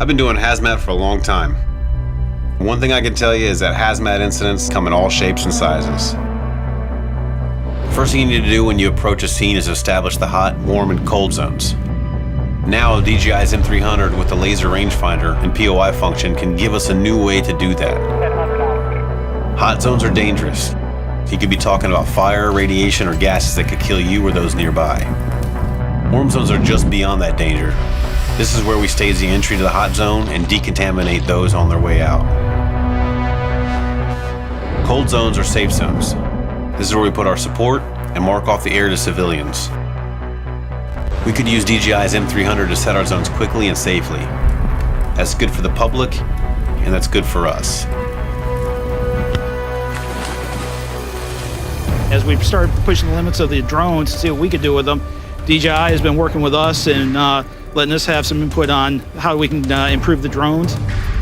I've been doing hazmat for a long time. One thing I can tell you is that hazmat incidents come in all shapes and sizes. First thing you need to do when you approach a scene is establish the hot, warm, and cold zones. Now, DJI's M300 with the laser rangefinder and POI function can give us a new way to do that. Hot zones are dangerous. You could be talking about fire, radiation, or gases that could kill you or those nearby. Warm zones are just beyond that danger. This is where we stage the entry to the hot zone and decontaminate those on their way out. Cold zones are safe zones. This is where we put our support and mark off the air to civilians. We could use DJI's M300 to set our zones quickly and safely. That's good for the public, and that's good for us. As we started pushing the limits of the drones to see what we could do with them, DJI has been working with us and letting us have some input on how we can improve the drones.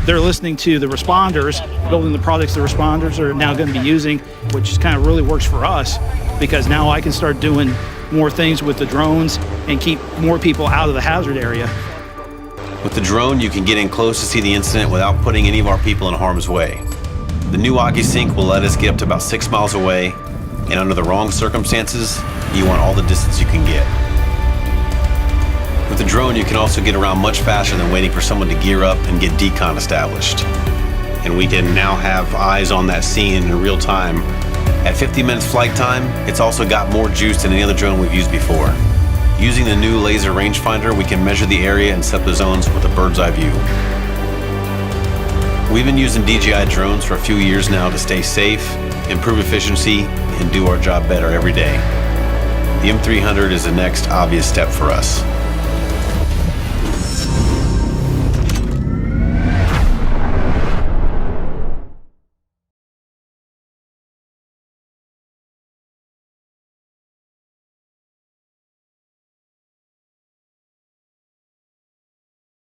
They're listening to the responders, building the products the responders are now going to be using, which kind of really works for us because now I can start doing more things with the drones and keep more people out of the hazard area. With the drone, you can get in close to see the incident without putting any of our people in harm's way. The new Aki Sync will let us get up to about 6 miles away, and under the wrong circumstances, you want all the distance you can get. With the drone, you can also get around much faster than waiting for someone to gear up and get decon established. And we can now have eyes on that scene in real time. At 50 minutes flight time, it's also got more juice than any other drone we've used before. Using the new laser rangefinder, we can measure the area and set the zones with a bird's eye view. We've been using DJI drones for a few years now to stay safe, improve efficiency, and do our job better every day. The M300 is the next obvious step for us.